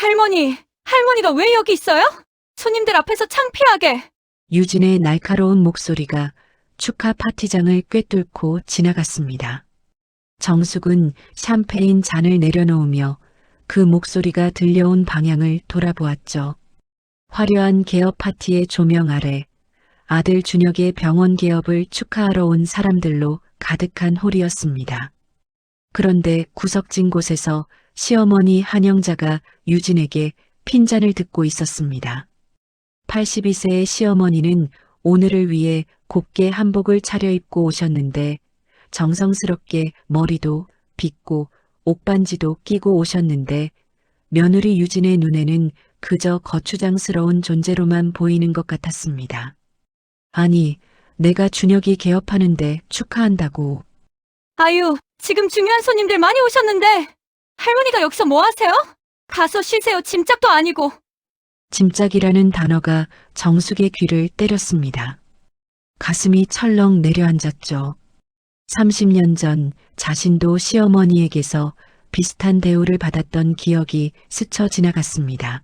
할머니가 왜 여기 있어요? 손님들 앞에서 창피하게. 유진의 날카로운 목소리가 축하 파티장을 꿰뚫고 지나갔습니다. 정숙은 샴페인 잔을 내려놓으며 그 목소리가 들려온 방향을 돌아보았죠. 화려한 개업 파티의 조명 아래 아들 준혁의 병원 개업을 축하하러 온 사람들로 가득한 홀이었습니다. 그런데 구석진 곳에서 시어머니 한영자가 유진에게 핀잔을 듣고 있었습니다. 82세의 시어머니는 오늘을 위해 곱게 한복을 차려입고 오셨는데 정성스럽게 머리도 빗고 옥반지도 끼고 오셨는데 며느리 유진의 눈에는 그저 거추장스러운 존재로만 보이는 것 같았습니다. 아니, 내가 준혁이 개업하는데 축하한다고. 아유, 지금 중요한 손님들 많이 오셨는데 할머니가 여기서 뭐 하세요? 가서 쉬세요. 짐짝도 아니고. 짐짝이라는 단어가 정숙의 귀를 때렸습니다. 가슴이 철렁 내려앉았죠. 30년 전 자신도 시어머니에게서 비슷한 대우를 받았던 기억이 스쳐 지나갔습니다.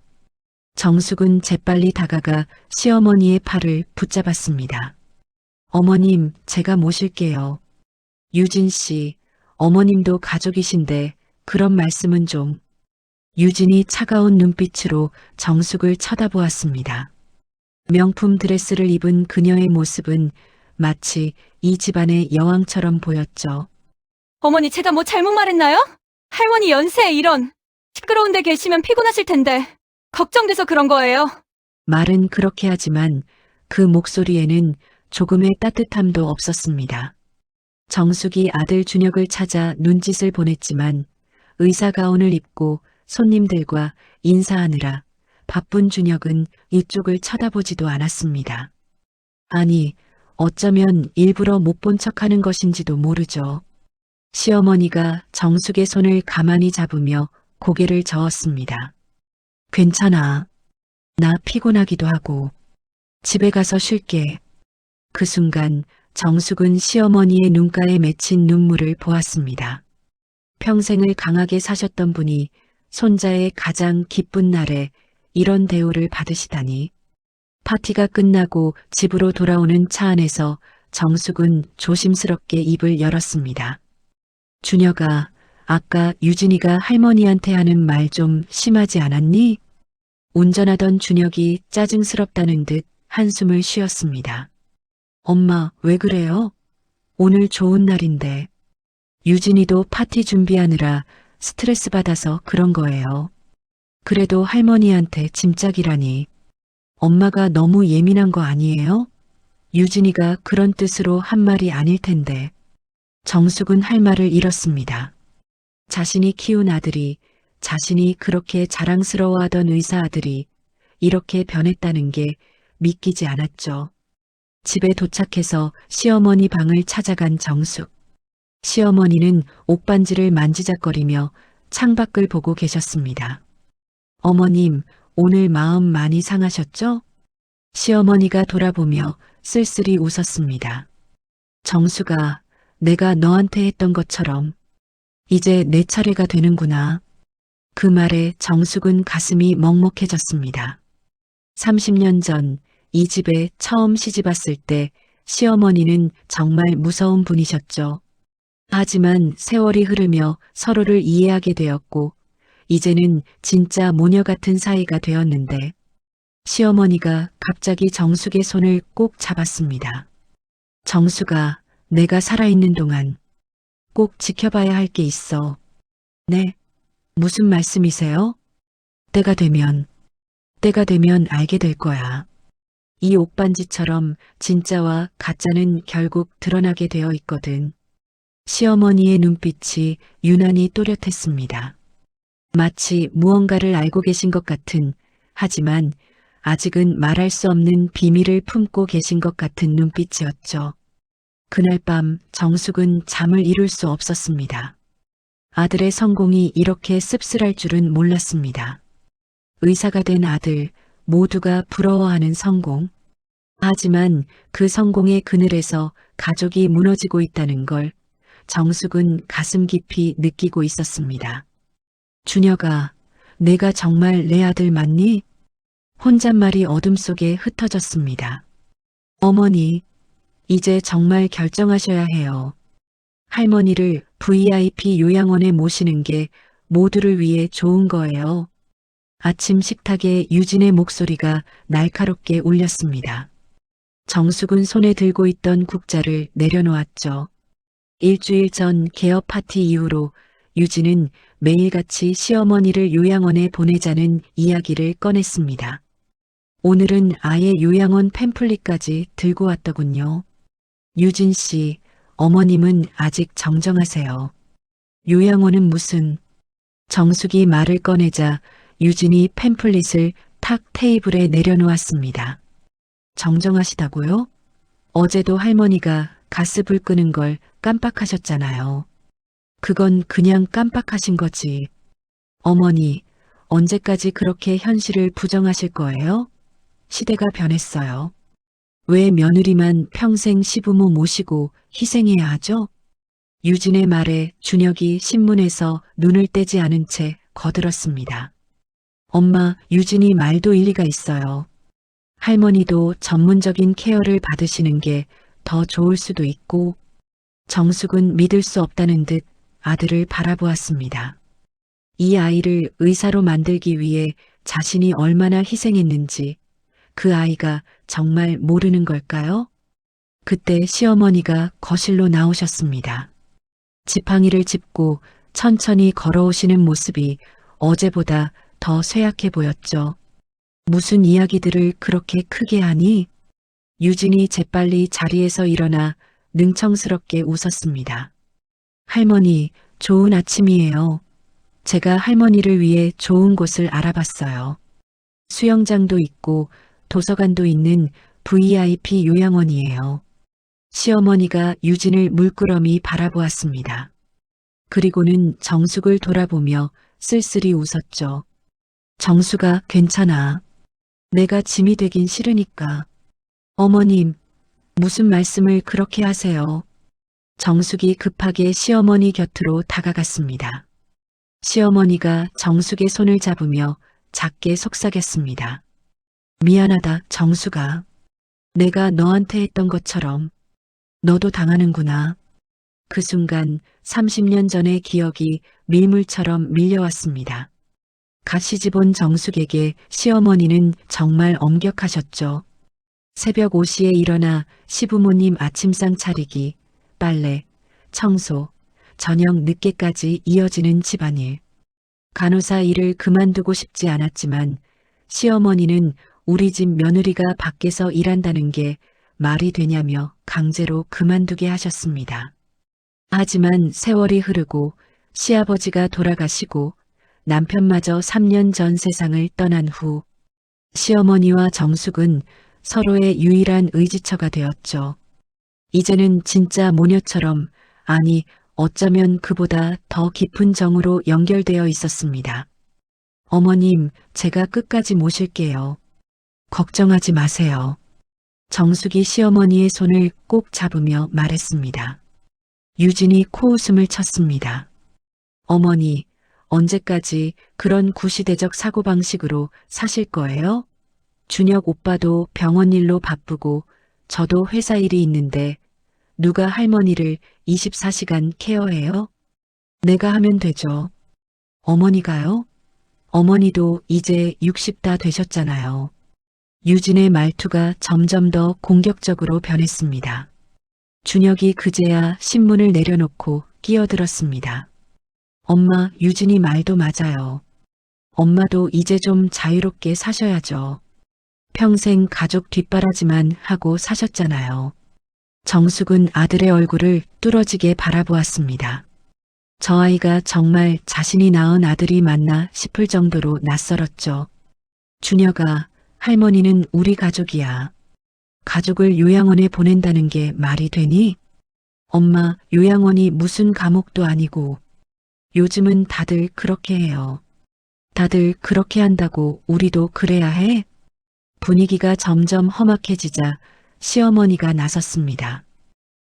정숙은 재빨리 다가가 시어머니의 팔을 붙잡았습니다. 어머님, 제가 모실게요. 유진 씨, 어머님도 가족이신데 그런 말씀은 좀. 유진이 차가운 눈빛으로 정숙을 쳐다보았습니다. 명품 드레스를 입은 그녀의 모습은 마치 이 집안의 여왕처럼 보였죠. 어머니, 제가 뭐 잘못 말했나요? 할머니 연세에 이런 시끄러운 데 계시면 피곤하실 텐데 걱정돼서 그런 거예요. 말은 그렇게 하지만 그 목소리에는 조금의 따뜻함도 없었습니다. 정숙이 아들 준혁을 찾아 눈짓을 보냈지만 의사 가운을 입고 손님들과 인사하느라 바쁜 준혁은 이쪽을 쳐다보지도 않았습니다. 아니, 어쩌면 일부러 못 본 척하는 것인지도 모르죠. 시어머니가 정숙의 손을 가만히 잡으며 고개를 저었습니다. 괜찮아. 나 피곤하기도 하고. 집에 가서 쉴게. 그 순간 정숙은 시어머니의 눈가에 맺힌 눈물을 보았습니다. 평생을 강하게 사셨던 분이 손자의 가장 기쁜 날에 이런 대우를 받으시다니. 파티가 끝나고 집으로 돌아오는 차 안에서 정숙은 조심스럽게 입을 열었습니다. 준혁아, 아까 유진이가 할머니한테 하는 말 좀 심하지 않았니? 운전하던 준혁이 짜증스럽다는 듯 한숨을 쉬었습니다. 엄마, 왜 그래요? 오늘 좋은 날인데. 유진이도 파티 준비하느라 스트레스 받아서 그런 거예요. 그래도 할머니한테 짐짝이라니. 엄마가 너무 예민한 거 아니에요? 유진이가 그런 뜻으로 한 말이 아닐 텐데. 정숙은 할 말을 잃었습니다. 자신이 키운 아들이, 자신이 그렇게 자랑스러워하던 의사 아들이 이렇게 변했다는 게 믿기지 않았죠. 집에 도착해서 시어머니 방을 찾아간 정숙. 시어머니는 옥반지를 만지작거리며 창밖을 보고 계셨습니다. 어머님, 오늘 마음 많이 상하셨죠? 시어머니가 돌아보며 쓸쓸히 웃었습니다. 정숙아, 내가 너한테 했던 것처럼 이제 내 차례가 되는구나. 그 말에 정숙은 가슴이 먹먹해졌습니다. 30년 전 이 집에 처음 시집 왔을 때 시어머니는 정말 무서운 분이셨죠. 하지만 세월이 흐르며 서로를 이해하게 되었고 이제는 진짜 모녀 같은 사이가 되었는데 시어머니가 갑자기 정숙의 손을 꼭 잡았습니다. 정숙아, 내가 살아있는 동안 꼭 지켜봐야 할 게 있어. 네? 무슨 말씀이세요? 때가 되면 알게 될 거야. 이 옥반지처럼 진짜와 가짜는 결국 드러나게 되어 있거든. 시어머니의 눈빛이 유난히 또렷했습니다. 마치 무언가를 알고 계신 것 같은, 하지만 아직은 말할 수 없는 비밀을 품고 계신 것 같은 눈빛이었죠. 그날 밤 정숙은 잠을 이룰 수 없었습니다. 아들의 성공이 이렇게 씁쓸할 줄은 몰랐습니다. 의사가 된 아들, 모두가 부러워하는 성공. 하지만 그 성공의 그늘에서 가족이 무너지고 있다는 걸 정숙은 가슴 깊이 느끼고 있었습니다. 준혁아, 내가 정말 내 아들 맞니? 혼잣말이 어둠 속에 흩어졌습니다. 어머니, 이제 정말 결정하셔야 해요. 할머니를 VIP 요양원에 모시는 게 모두를 위해 좋은 거예요. 아침 식탁에 유진의 목소리가 날카롭게 울렸습니다. 정숙은 손에 들고 있던 국자를 내려놓았죠. 일주일 전 개업 파티 이후로 유진은 매일같이 시어머니를 요양원에 보내자는 이야기를 꺼냈습니다. 오늘은 아예 요양원 팸플릿까지 들고 왔더군요. 유진 씨, 어머님은 아직 정정하세요. 요양원은 무슨... 정숙이 말을 꺼내자 유진이 팸플릿을 탁 테이블에 내려놓았습니다. 정정하시다고요? 어제도 할머니가 가스불 끄는 걸 깜빡하셨잖아요. 그건 그냥 깜빡하신 거지. 어머니, 언제까지 그렇게 현실을 부정하실 거예요? 시대가 변했어요. 왜 며느리만 평생 시부모 모시고 희생해야 하죠? 유진의 말에 준혁이 신문에서 눈을 떼지 않은 채 거들었습니다. 엄마, 유진이 말도 일리가 있어요. 할머니도 전문적인 케어를 받으시는 게 더 좋을 수도 있고. 정숙은 믿을 수 없다는 듯 아들을 바라보았습니다. 이 아이를 의사로 만들기 위해 자신이 얼마나 희생했는지 그 아이가 정말 모르는 걸까요? 그때 시어머니가 거실로 나오셨습니다. 지팡이를 짚고 천천히 걸어오시는 모습이 어제보다 더 쇠약해 보였죠. 무슨 이야기들을 그렇게 크게 하니? 유진이 재빨리 자리에서 일어나 능청스럽게 웃었습니다. 할머니, 좋은 아침이에요. 제가 할머니를 위해 좋은 곳을 알아봤어요. 수영장도 있고 도서관도 있는 VIP 요양원이에요. 시어머니가 유진을 물끄러미 바라보았습니다. 그리고는 정숙을 돌아보며 쓸쓸히 웃었죠. 정숙아, 괜찮아. 내가 짐이 되긴 싫으니까. 어머님, 무슨 말씀을 그렇게 하세요? 정숙이 급하게 시어머니 곁으로 다가갔습니다. 시어머니가 정숙의 손을 잡으며 작게 속삭였습니다. 미안하다, 정숙아. 내가 너한테 했던 것처럼 너도 당하는구나. 그 순간 30년 전의 기억이 밀물처럼 밀려왔습니다. 갓 시집온 정숙에게 시어머니는 정말 엄격하셨죠. 새벽 5시에 일어나 시부모님 아침상 차리기, 빨래, 청소, 저녁 늦게까지 이어지는 집안일. 간호사 일을 그만두고 싶지 않았지만 시어머니는 우리 집 며느리가 밖에서 일한다는 게 말이 되냐며 강제로 그만두게 하셨습니다. 하지만 세월이 흐르고 시아버지가 돌아가시고 남편마저 3년 전 세상을 떠난 후 시어머니와 정숙은 서로의 유일한 의지처가 되었죠. 이제는 진짜 모녀처럼, 아니 어쩌면 그보다 더 깊은 정으로 연결되어 있었습니다. 어머님, 제가 끝까지 모실게요. 걱정하지 마세요. 정숙이 시어머니의 손을 꼭 잡으며 말했습니다. 유진이 코웃음을 쳤습니다. 어머니, 언제까지 그런 구시대적 사고방식으로 사실 거예요? 준혁 오빠도 병원 일로 바쁘고 저도 회사 일이 있는데 누가 할머니를 24시간 케어해요? 내가 하면 되죠. 어머니가요? 어머니도 이제 60 다 되셨잖아요. 유진의 말투가 점점 더 공격적으로 변했습니다. 준혁이 그제야 신문을 내려놓고 끼어들었습니다. 엄마, 유진이 말도 맞아요. 엄마도 이제 좀 자유롭게 사셔야죠. 평생 가족 뒷바라지만 하고 사셨잖아요. 정숙은 아들의 얼굴을 뚫어지게 바라보았습니다. 저 아이가 정말 자신이 낳은 아들이 맞나 싶을 정도로 낯설었죠. 준혁아, 할머니는 우리 가족이야. 가족을 요양원에 보낸다는 게 말이 되니? 엄마, 요양원이 무슨 감옥도 아니고. 요즘은 다들 그렇게 해요. 다들 그렇게 한다고 우리도 그래야 해? 분위기가 점점 험악해지자 시어머니가 나섰습니다.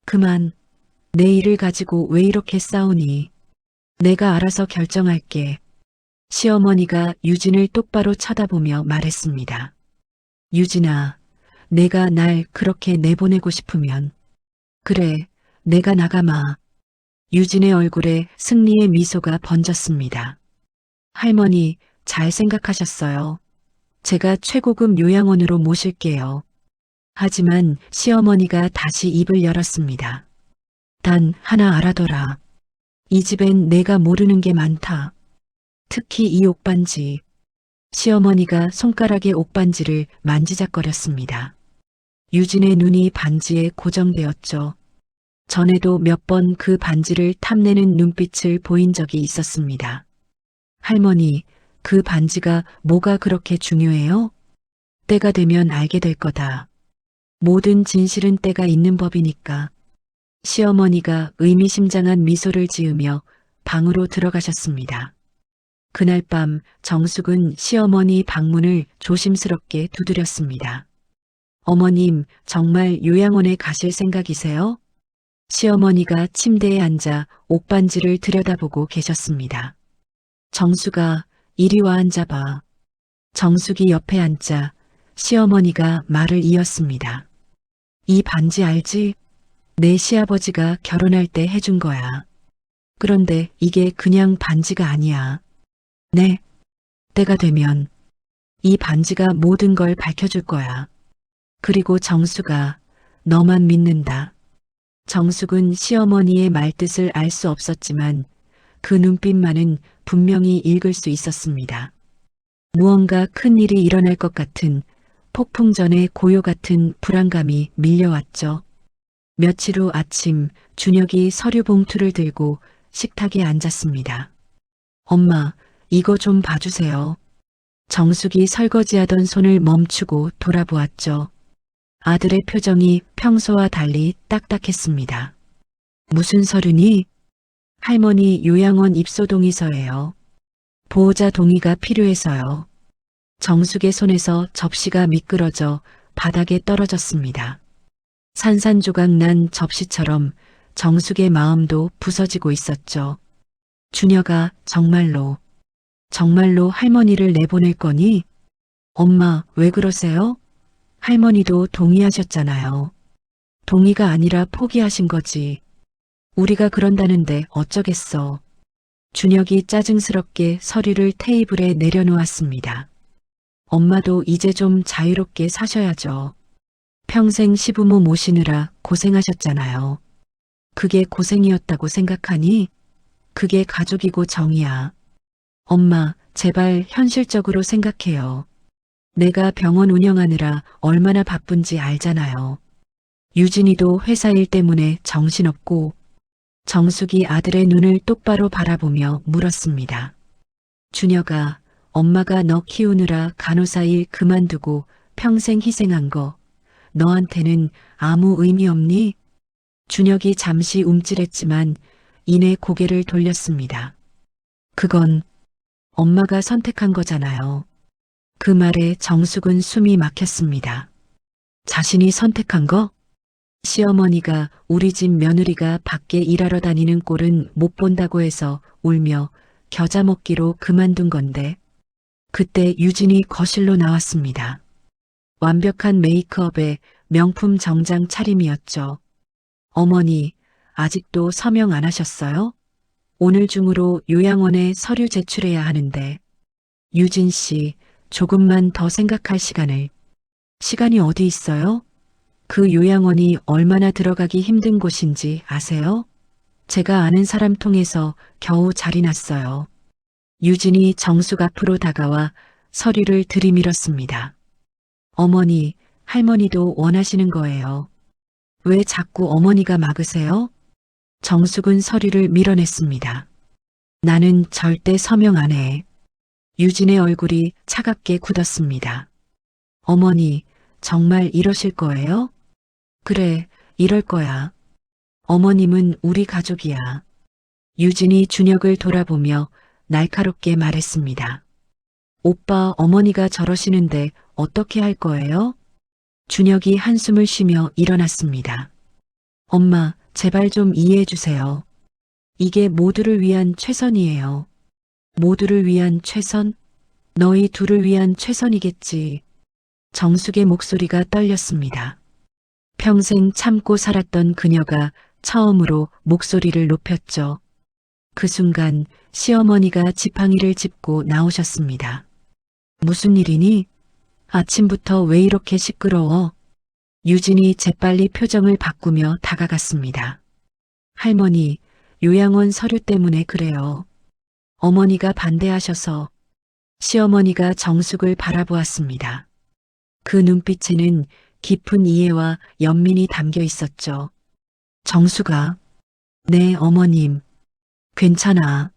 그만, 내 일을 가지고 왜 이렇게 싸우니? 내가 알아서 결정할게. 시어머니가 유진을 똑바로 쳐다보며 말했습니다. 유진아, 내가 날 그렇게 내보내고 싶으면. 그래, 내가 나가마. 유진의 얼굴에 승리의 미소가 번졌습니다. 할머니, 잘 생각하셨어요. 제가 최고급 요양원으로 모실게요. 하지만 시어머니가 다시 입을 열었습니다. 단 하나 알아둬라. 이 집엔 내가 모르는 게 많다. 특히 이 옥반지. 시어머니가 손가락의 옥반지를 만지작거렸습니다. 유진의 눈이 반지에 고정되었죠. 전에도 몇 번 그 반지를 탐내는 눈빛을 보인 적이 있었습니다. 할머니, 그 반지가 뭐가 그렇게 중요해요? 때가 되면 알게 될 거다. 모든 진실은 때가 있는 법이니까. 시어머니가 의미심장한 미소를 지으며 방으로 들어가셨습니다. 그날 밤 정숙은 시어머니 방문을 조심스럽게 두드렸습니다. 어머님, 정말 요양원에 가실 생각이세요? 시어머니가 침대에 앉아 옥반지를 들여다보고 계셨습니다. 정숙아, 이리 와 앉아봐. 정숙이 옆에 앉자 시어머니가 말을 이었습니다. 이 반지 알지? 내 시아버지가 결혼할 때 해준 거야. 그런데 이게 그냥 반지가 아니야. 네, 때가 되면 이 반지가 모든 걸 밝혀줄 거야. 그리고 정숙아, 너만 믿는다. 정숙은 시어머니의 말뜻을 알 수 없었지만 그 눈빛만은 분명히 읽을 수 있었습니다. 무언가 큰 일이 일어날 것 같은 폭풍 전의 고요 같은 불안감이 밀려왔죠. 며칠 후 아침 준혁이 서류 봉투를 들고 식탁에 앉았습니다. 엄마, 이거 좀 봐주세요. 정숙이 설거지하던 손을 멈추고 돌아보았죠. 아들의 표정이 평소와 달리 딱딱했습니다. 무슨 서류니? 할머니 요양원 입소 동의서예요. 보호자 동의가 필요해서요. 정숙의 손에서 접시가 미끄러져 바닥에 떨어졌습니다. 산산조각 난 접시처럼 정숙의 마음도 부서지고 있었죠. 준혁아, 정말로 할머니를 내보낼 거니? 엄마, 왜 그러세요? 할머니도 동의하셨잖아요. 동의가 아니라 포기하신 거지. 우리가 그런다는데 어쩌겠어. 준혁이 짜증스럽게 서류를 테이블에 내려놓았습니다. 엄마도 이제 좀 자유롭게 사셔야죠. 평생 시부모 모시느라 고생하셨잖아요. 그게 고생이었다고 생각하니? 그게 가족이고 정이야. 엄마, 제발 현실적으로 생각해요. 내가 병원 운영하느라 얼마나 바쁜지 알잖아요. 유진이도 회사 일 때문에 정신없고. 정숙이 아들의 눈을 똑바로 바라보며 물었습니다. 준혁아, 엄마가 너 키우느라 간호사 일 그만두고 평생 희생한 거 너한테는 아무 의미 없니? 준혁이 잠시 움찔했지만 이내 고개를 돌렸습니다. 그건 엄마가 선택한 거잖아요. 그 말에 정숙은 숨이 막혔습니다. 자신이 선택한 거? 시어머니가 우리 집 며느리가 밖에 일하러 다니는 꼴은 못 본다고 해서 울며 겨자 먹기로 그만둔 건데. 그때 유진이 거실로 나왔습니다. 완벽한 메이크업에 명품 정장 차림이었죠. 어머니, 아직도 서명 안 하셨어요? 오늘 중으로 요양원에 서류 제출해야 하는데. 유진 씨, 조금만 더 생각할 시간을. 시간이 어디 있어요? 그 요양원이 얼마나 들어가기 힘든 곳인지 아세요? 제가 아는 사람 통해서 겨우 자리 났어요. 유진이 정숙 앞으로 다가와 서류를 들이밀었습니다. 어머니, 할머니도 원하시는 거예요. 왜 자꾸 어머니가 막으세요? 정숙은 서류를 밀어냈습니다. 나는 절대 서명 안 해. 유진의 얼굴이 차갑게 굳었습니다. 어머니, 정말 이러실 거예요? 그래, 이럴 거야. 어머님은 우리 가족이야. 유진이 준혁을 돌아보며 날카롭게 말했습니다. 오빠, 어머니가 저러시는데 어떻게 할 거예요? 준혁이 한숨을 쉬며 일어났습니다. 엄마, 제발 좀 이해해 주세요. 이게 모두를 위한 최선이에요. 모두를 위한 최선? 너희 둘을 위한 최선이겠지. 정숙의 목소리가 떨렸습니다. 평생 참고 살았던 그녀가 처음으로 목소리를 높였죠. 그 순간 시어머니가 지팡이를 짚고 나오셨습니다. 무슨 일이니? 아침부터 왜 이렇게 시끄러워? 유진이 재빨리 표정을 바꾸며 다가갔습니다. 할머니, 요양원 서류 때문에 그래요. 어머니가 반대하셔서. 시어머니가 정숙을 바라보았습니다. 그 눈빛에는 깊은 이해와 연민이 담겨 있었죠. 정숙아, 네, 어머님. 괜찮아.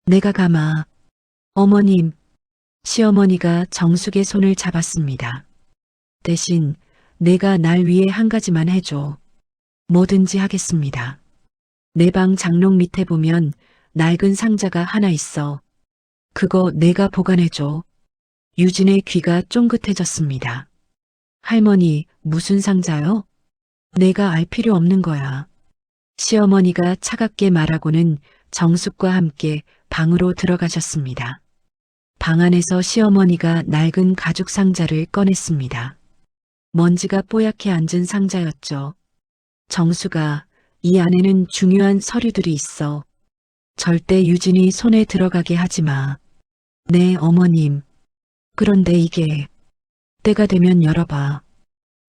내가 가마. 어머님, 시어머니가 정숙의 손을 잡았습니다. 대신 내가 날 위해 한 가지만 해줘. 뭐든지 하겠습니다. 내 방 장롱 밑에 보면 낡은 상자가 하나 있어. 그거 내가 보관해줘. 유진의 귀가 쫑긋해졌습니다. 할머니, 무슨 상자요? 내가 알 필요 없는 거야. 시어머니가 차갑게 말하고는 정숙과 함께 방으로 들어가셨습니다. 방 안에서 시어머니가 낡은 가죽 상자를 꺼냈습니다. 먼지가 뽀얗게 앉은 상자였죠. 정숙아, 이 안에는 중요한 서류들이 있어. 절대 유진이 손에 들어가게 하지 마. 네, 어머님. 그런데 이게 때가 되면 열어봐.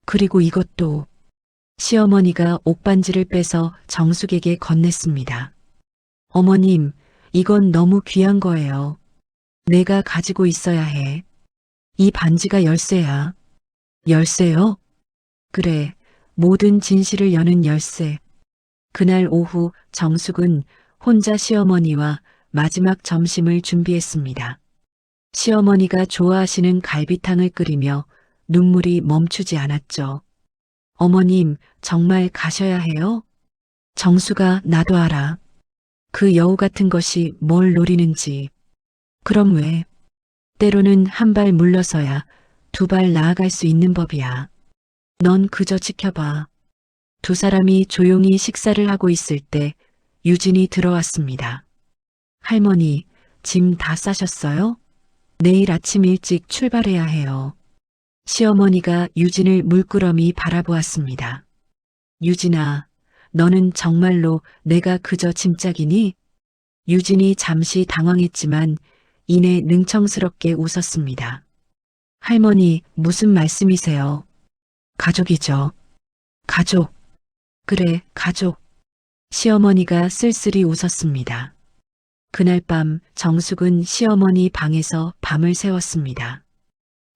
그리고 이것도. 시어머니가 옷반지를 빼서 정숙에게 건넸습니다. 어머님, 이건 너무 귀한 거예요. 내가 가지고 있어야 해. 이 반지가 열쇠야. 열쇠요? 그래, 모든 진실을 여는 열쇠. 그날 오후 정숙은 혼자 시어머니와 마지막 점심을 준비했습니다. 시어머니가 좋아하시는 갈비탕을 끓이며 눈물이 멈추지 않았죠. 어머님, 정말 가셔야 해요? 정수가 나도 알아. 그 여우 같은 것이 뭘 노리는지. 그럼 왜? 때로는 한 발 물러서야 두 발 나아갈 수 있는 법이야. 넌 그저 지켜봐. 두 사람이 조용히 식사를 하고 있을 때 유진이 들어왔습니다. 할머니, 짐 다 싸셨어요? 내일 아침 일찍 출발해야 해요. 시어머니가 유진을 물끄러미 바라보았습니다. 유진아, 너는 정말로 내가 그저 짐짝이니? 유진이 잠시 당황했지만 이내 능청스럽게 웃었습니다. 할머니, 무슨 말씀이세요? 가족이죠. 가족. 그래, 가족. 시어머니가 쓸쓸히 웃었습니다. 그날 밤 정숙은 시어머니 방에서 밤을 새웠습니다.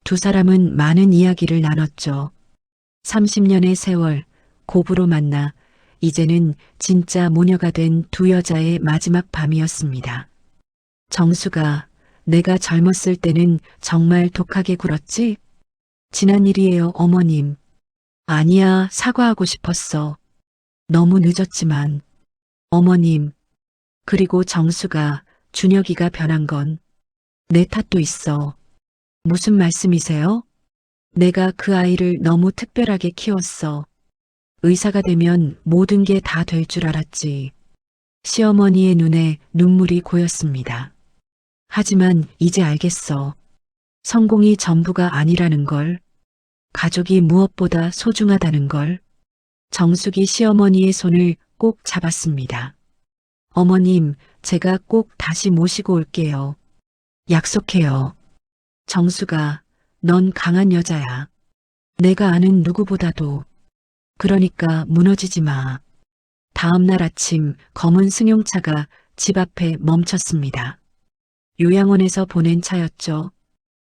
두 사람은 많은 이야기를 나눴죠. 30년의 세월, 고부로 만나 이제는 진짜 모녀가 된 두 여자의 마지막 밤이었습니다. 정수가, 내가 젊었을 때는 정말 독하게 굴었지? 지난 일이에요, 어머님. 아니야, 사과하고 싶었어. 너무 늦었지만. 어머님. 그리고 정수가, 준혁이가 변한 건 내 탓도 있어. 무슨 말씀이세요? 내가 그 아이를 너무 특별하게 키웠어. 의사가 되면 모든 게 다 될 줄 알았지. 시어머니의 눈에 눈물이 고였습니다. 하지만 이제 알겠어. 성공이 전부가 아니라는 걸. 가족이 무엇보다 소중하다는 걸. 정숙이 시어머니의 손을 꼭 잡았습니다. 어머님, 제가 꼭 다시 모시고 올게요. 약속해요. 정수가, 넌 강한 여자야. 내가 아는 누구보다도. 그러니까 무너지지 마. 다음 날 아침 검은 승용차가 집 앞에 멈췄습니다. 요양원에서 보낸 차였죠.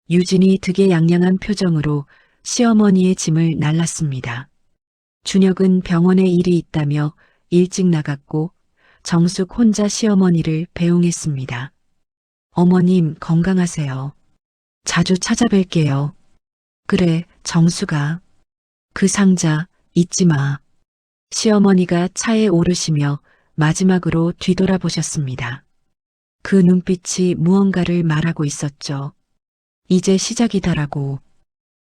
유진이 득의양양한 표정으로 시어머니의 짐을 날랐습니다. 준혁은 병원에 일이 있다며 일찍 나갔고 정숙 혼자 시어머니를 배웅했습니다. 어머님 건강하세요. 자주 찾아뵐게요. 그래, 정수가. 그 상자 잊지 마. 시어머니가 차에 오르시며 마지막으로 뒤돌아보셨습니다. 그 눈빛이 무언가를 말하고 있었죠. 이제 시작이다라고.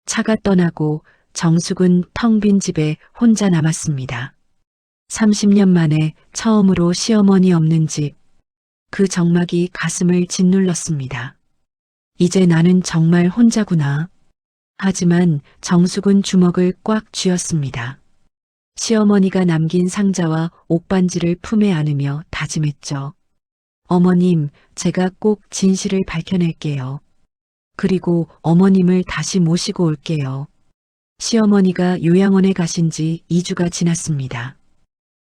차가 떠나고 정숙은 텅 빈 집에 혼자 남았습니다. 30년 만에 처음으로 시어머니 없는 집. 그 정막이 가슴을 짓눌렀습니다. 이제 나는 정말 혼자구나. 하지만 정숙은 주먹을 꽉 쥐었습니다. 시어머니가 남긴 상자와 옥반지를 품에 안으며 다짐했죠. 어머님, 제가 꼭 진실을 밝혀낼게요. 그리고 어머님을 다시 모시고 올게요. 시어머니가 요양원에 가신 지 2주가 지났습니다.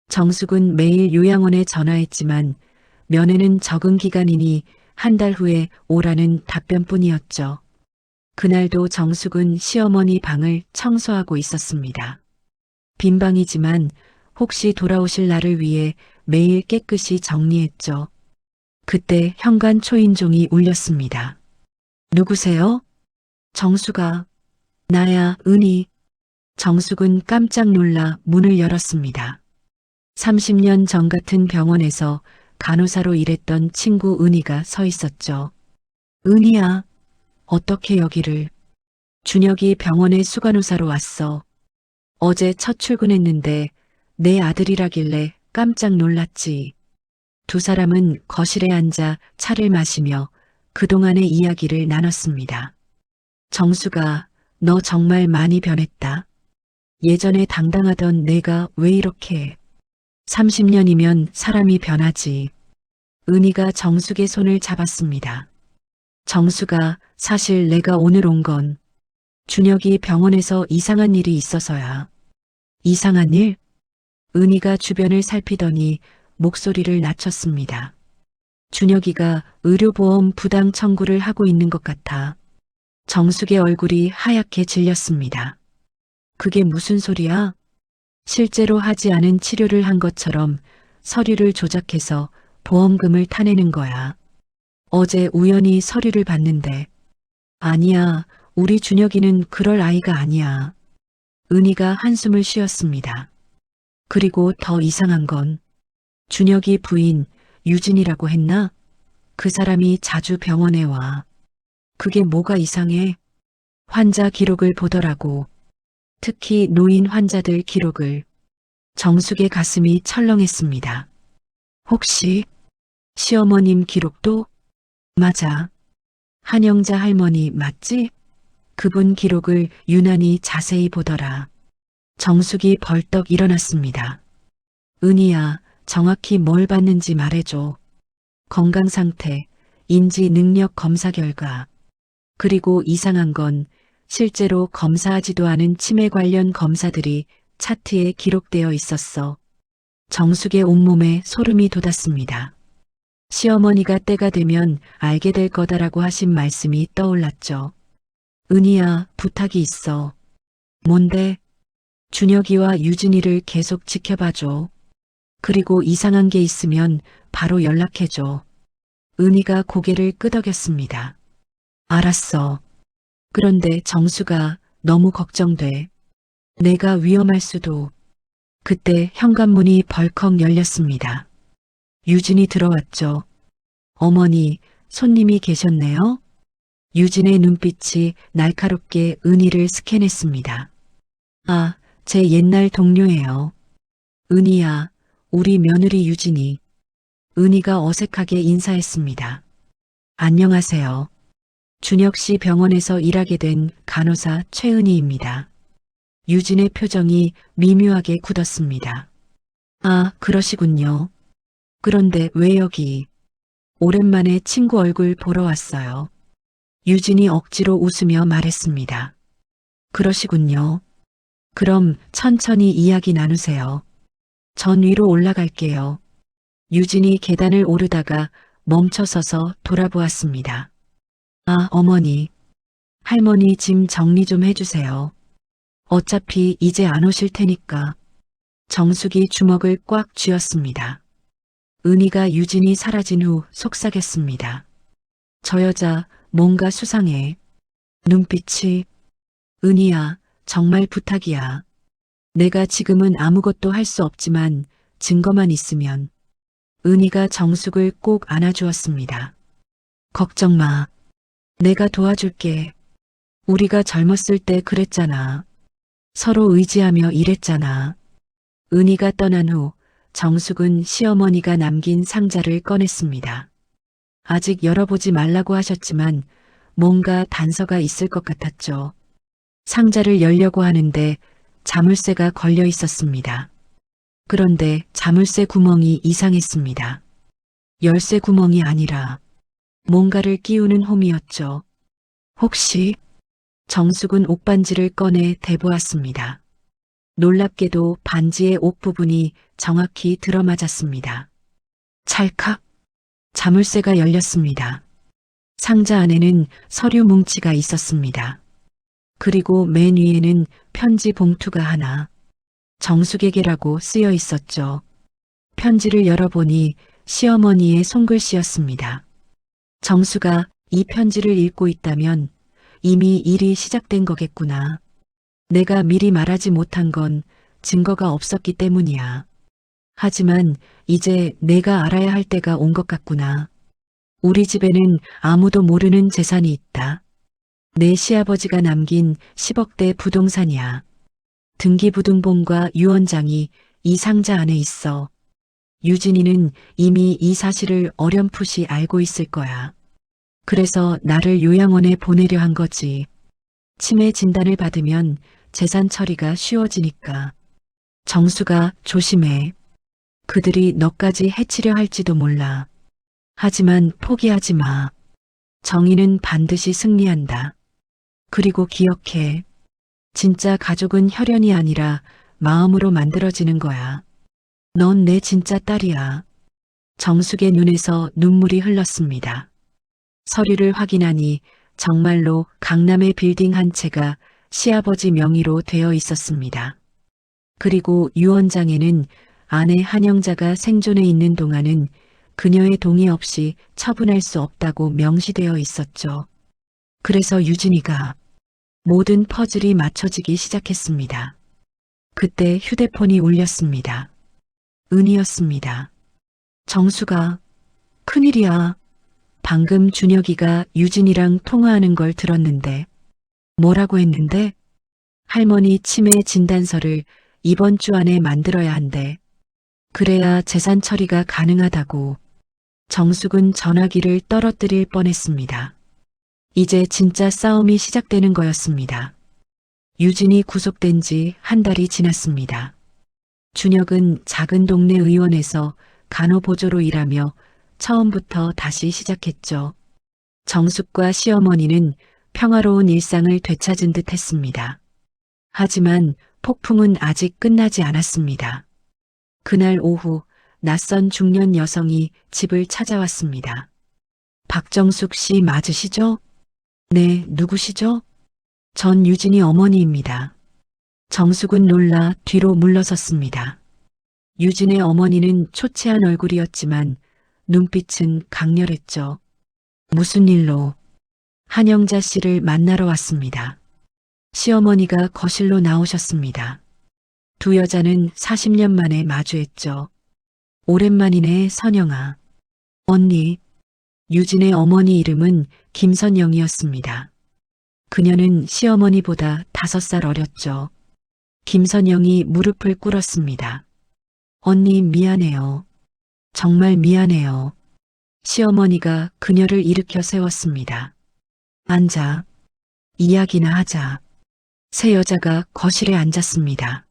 정숙은 매일 요양원에 전화했지만 면회는 적응 기간이니 한 달 후에 오라는 답변뿐이었죠. 그날도 정숙은 시어머니 방을 청소하고 있었습니다. 빈 방이지만 혹시 돌아오실 날을 위해 매일 깨끗이 정리했죠. 그때 현관 초인종이 울렸습니다. 누구세요? 정수가. 나야, 은희. 정숙은 깜짝 놀라 문을 열었습니다. 30년 전 같은 병원에서 간호사로 일했던 친구 은희가 서 있었죠. 은희야, 어떻게 여기를? 준혁이 병원에 수간호사로 왔어. 어제 첫 출근했는데 내 아들이라길래 깜짝 놀랐지. 두 사람은 거실에 앉아 차를 마시며 그동안의 이야기를 나눴습니다. 정수가, 너 정말 많이 변했다. 예전에 당당하던 내가 왜 이렇게. 30년이면 사람이 변하지. 은희가 정숙의 손을 잡았습니다. 정수가, 사실 내가 오늘 온 건 준혁이 병원에서 이상한 일이 있어서야. 이상한 일? 은희가 주변을 살피더니 목소리를 낮췄습니다. 준혁이가 의료보험 부당 청구를 하고 있는 것 같아. 정숙의 얼굴이 하얗게 질렸습니다. 그게 무슨 소리야? 실제로 하지 않은 치료를 한 것처럼 서류를 조작해서 보험금을 타내는 거야. 어제 우연히 서류를 봤는데. 아니야, 우리 준혁이는 그럴 아이가 아니야. 은희가 한숨을 쉬었습니다. 그리고 더 이상한 건 준혁이 부인 유진이라고 했나? 그 사람이 자주 병원에 와. 그게 뭐가 이상해? 환자 기록을 보더라고. 특히 노인 환자들 기록을. 정숙의 가슴이 철렁했습니다. 혹시 시어머님 기록도? 맞아. 한영자 할머니 맞지? 그분 기록을 유난히 자세히 보더라. 정숙이 벌떡 일어났습니다. 은희야, 정확히 뭘 봤는지 말해줘. 건강 상태, 인지 능력 검사 결과. 그리고 이상한 건 실제로 검사하지도 않은 치매 관련 검사들이 차트에 기록되어 있었어. 정숙의 온몸에 소름이 돋았습니다. 시어머니가 때가 되면 알게 될 거다라고 하신 말씀이 떠올랐죠. 은희야, 부탁이 있어. 뭔데? 준혁이와 유진이를 계속 지켜봐줘. 그리고 이상한 게 있으면 바로 연락해줘. 은희가 고개를 끄덕였습니다. 알았어. 그런데 정수가 너무 걱정돼. 내가 위험할 수도. 그때 현관문이 벌컥 열렸습니다. 유진이 들어왔죠. 어머니, 손님이 계셨네요. 유진의 눈빛이 날카롭게 은희를 스캔했습니다. 아, 제 옛날 동료예요. 은희야, 우리 며느리 유진이. 은희가 어색하게 인사했습니다. 안녕하세요. 준혁 씨 병원에서 일하게 된 간호사 최은희입니다. 유진의 표정이 미묘하게 굳었습니다. 아, 그러시군요. 그런데 왜 여기? 오랜만에 친구 얼굴 보러 왔어요. 유진이 억지로 웃으며 말했습니다. 그러시군요. 그럼 천천히 이야기 나누세요. 전 위로 올라갈게요. 유진이 계단을 오르다가 멈춰서서 돌아보았습니다. 아, 어머니. 할머니 짐 정리 좀 해주세요. 어차피 이제 안 오실 테니까. 정숙이 주먹을 꽉 쥐었습니다. 은희가 유진이 사라진 후 속삭였습니다. 저 여자 뭔가 수상해. 눈빛이. 은희야, 정말 부탁이야. 내가 지금은 아무것도 할 수 없지만 증거만 있으면. 은희가 정숙을 꼭 안아주었습니다. 걱정 마. 내가 도와줄게. 우리가 젊었을 때 그랬잖아. 서로 의지하며 일했잖아. 은희가 떠난 후 정숙은 시어머니가 남긴 상자를 꺼냈습니다. 아직 열어보지 말라고 하셨지만 뭔가 단서가 있을 것 같았죠. 상자를 열려고 하는데 자물쇠가 걸려 있었습니다. 그런데 자물쇠 구멍이 이상했습니다. 열쇠 구멍이 아니라 뭔가를 끼우는 홈이었죠. 혹시 정숙은 옷반지를 꺼내 대보았습니다. 놀랍게도 반지의 옷 부분이 정확히 들어맞았습니다. 찰칵 자물쇠가 열렸습니다. 상자 안에는 서류 뭉치가 있었습니다. 그리고 맨 위에는 편지 봉투가 하나, 정숙에게라고 쓰여 있었죠. 편지를 열어보니 시어머니의 손글씨였습니다. 정수가 이 편지를 읽고 있다면 이미 일이 시작된 거겠구나. 내가 미리 말하지 못한 건 증거가 없었기 때문이야. 하지만 이제 내가 알아야 할 때가 온 것 같구나. 우리 집에는 아무도 모르는 재산이 있다. 내 시아버지가 남긴 10억대 부동산이야. 등기부등본과 유언장이 이 상자 안에 있어. 유진이는 이미 이 사실을 어렴풋이 알고 있을 거야. 그래서 나를 요양원에 보내려 한 거지. 치매 진단을 받으면 재산 처리가 쉬워지니까. 정수가 조심해. 그들이 너까지 해치려 할지도 몰라. 하지만 포기하지 마. 정의는 반드시 승리한다. 그리고 기억해. 진짜 가족은 혈연이 아니라 마음으로 만들어지는 거야. 넌 내 진짜 딸이야. 정숙의 눈에서 눈물이 흘렀습니다. 서류를 확인하니 정말로 강남의 빌딩 한 채가 시아버지 명의로 되어 있었습니다. 그리고 유언장에는 아내 한영자가 생존해 있는 동안은 그녀의 동의 없이 처분할 수 없다고 명시되어 있었죠. 그래서 유진이가 모든 퍼즐이 맞춰지기 시작했습니다. 그때 휴대폰이 울렸습니다. 은이었습니다. 정수가 큰일이야. 방금 준혁이가 유진이랑 통화하는 걸 들었는데 뭐라고 했는데? 할머니 치매 진단서를 이번 주 안에 만들어야 한대. 그래야 재산 처리가 가능하다고. 정숙은 전화기를 떨어뜨릴 뻔했습니다. 이제 진짜 싸움이 시작되는 거였습니다. 유진이 구속된 지 한 달이 지났습니다. 준혁은 작은 동네 의원에서 간호보조로 일하며 처음부터 다시 시작했죠. 정숙과 시어머니는 평화로운 일상을 되찾은 듯 했습니다. 하지만 폭풍은 아직 끝나지 않았습니다. 그날 오후 낯선 중년 여성이 집을 찾아왔습니다. 박정숙 씨 맞으시죠? 네, 누구시죠? 전 유진이 어머니입니다. 정숙은 놀라 뒤로 물러섰습니다. 유진의 어머니는 초췌한 얼굴이었지만 눈빛은 강렬했죠. 무슨 일로? 한영자 씨를 만나러 왔습니다. 시어머니가 거실로 나오셨습니다. 두 여자는 40년 만에 마주했죠. 오랜만이네, 선영아. 언니. 유진의 어머니 이름은 김선영이었습니다. 그녀는 시어머니보다 5살 어렸죠. 김선영이 무릎을 꿇었습니다. 언니 미안해요. 정말 미안해요. 시어머니가 그녀를 일으켜 세웠습니다. 앉아. 이야기나 하자. 세 여자가 거실에 앉았습니다.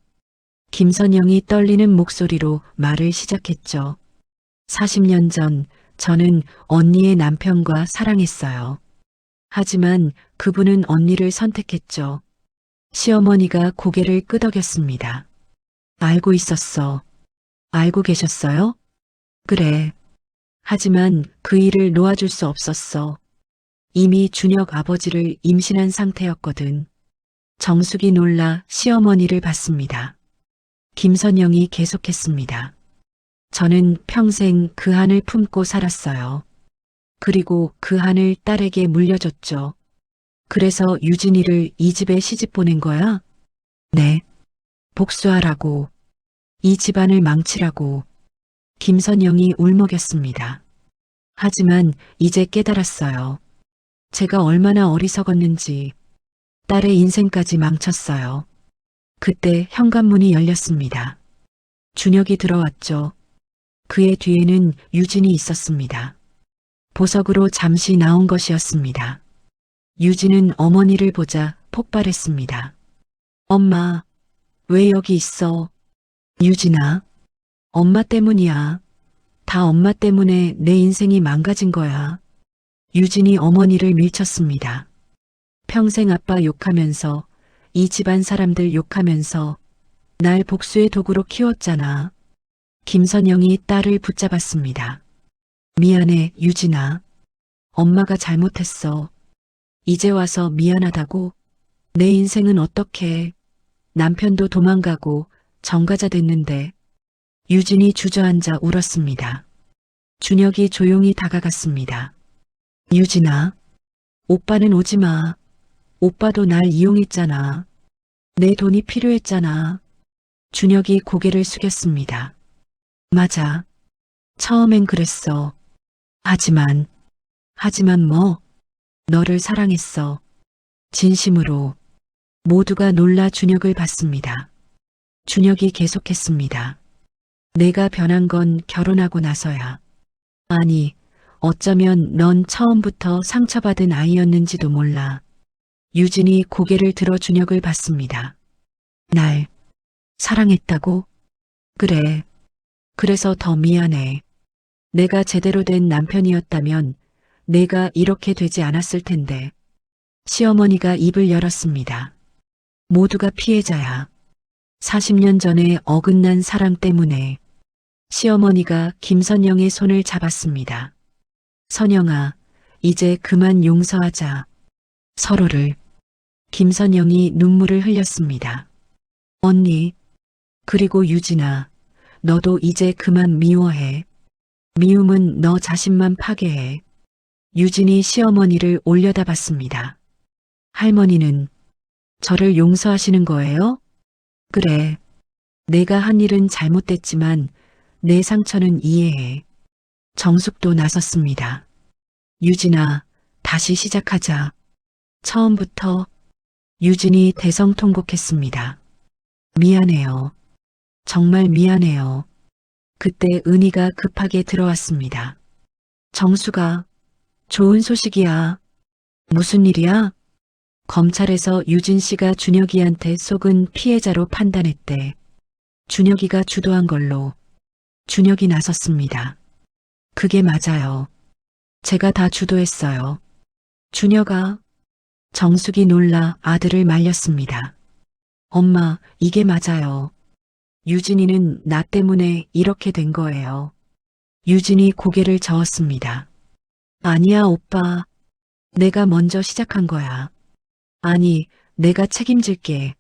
김선영이 떨리는 목소리로 말을 시작했죠. 40년 전 저는 언니의 남편과 사랑했어요. 하지만 그분은 언니를 선택했죠. 시어머니가 고개를 끄덕였습니다. 알고 있었어. 알고 계셨어요? 그래. 하지만 그 일을 놓아줄 수 없었어. 이미 준혁 아버지를 임신한 상태였거든. 정숙이 놀라 시어머니를 봤습니다. 김선영이 계속했습니다. 저는 평생 그 한을 품고 살았어요. 그리고 그 한을 딸에게 물려줬죠. 그래서 유진이를 이 집에 시집 보낸 거야? 네. 복수하라고. 이 집안을 망치라고. 김선영이 울먹였습니다. 하지만 이제 깨달았어요. 제가 얼마나 어리석었는지. 딸의 인생까지 망쳤어요. 그때 현관문이 열렸습니다. 준혁이 들어왔죠. 그의 뒤에는 유진이 있었습니다. 보석으로 잠시 나온 것이었습니다. 유진은 어머니를 보자 폭발했습니다. 엄마, 왜 여기 있어? 유진아, 엄마 때문이야. 다 엄마 때문에 내 인생이 망가진 거야. 유진이 어머니를 밀쳤습니다. 평생 아빠 욕하면서, 이 집안 사람들 욕하면서 날 복수의 도구로 키웠잖아. 김선영이 딸을 붙잡았습니다. 미안해, 유진아. 엄마가 잘못했어. 이제 와서 미안하다고? 내 인생은 어떡해. 남편도 도망가고 정가자 됐는데. 유진이 주저앉아 울었습니다. 준혁이 조용히 다가갔습니다. 유진아, 오빠는 오지 마. 오빠도 날 이용했잖아. 내 돈이 필요했잖아. 준혁이 고개를 숙였습니다. 맞아. 처음엔 그랬어. 하지만 뭐? 너를 사랑했어. 진심으로. 모두가 놀라 준혁을 봤습니다. 준혁이 계속했습니다. 내가 변한 건 결혼하고 나서야. 아니, 어쩌면 넌 처음부터 상처받은 아이였는지도 몰라. 유진이 고개를 들어 준혁을 봤습니다. 날 사랑했다고? 그래. 그래서 더 미안해. 내가 제대로 된 남편이었다면 내가 이렇게 되지 않았을 텐데. 시어머니가 입을 열었습니다. 모두가 피해자야. 40년 전에 어긋난 사랑 때문에. 시어머니가 김선영의 손을 잡았습니다. 선영아, 이제 그만 용서하자. 서로를. 김선영이 눈물을 흘렸습니다. 언니, 그리고 유진아, 너도 이제 그만 미워해. 미움은 너 자신만 파괴해. 유진이 시어머니를 올려다봤습니다. 할머니는 저를 용서하시는 거예요? 그래. 내가 한 일은 잘못됐지만 내 상처는 이해해. 정숙도 나섰습니다. 유진아, 다시 시작하자. 처음부터. 유진이 대성통곡했습니다. 미안해요. 정말 미안해요. 그때 은희가 급하게 들어왔습니다. 정수가, 좋은 소식이야. 무슨 일이야? 검찰에서 유진 씨가 준혁이한테 속은 피해자로 판단했대. 준혁이가 주도한 걸로. 준혁이 나섰습니다. 그게 맞아요. 제가 다 주도했어요. 준혁아. 정숙이 놀라 아들을 말렸습니다. 엄마, 이게 맞아요. 유진이는 나 때문에 이렇게 된 거예요. 유진이 고개를 저었습니다. 아니야, 오빠. 내가 먼저 시작한 거야. 아니, 내가 책임질게.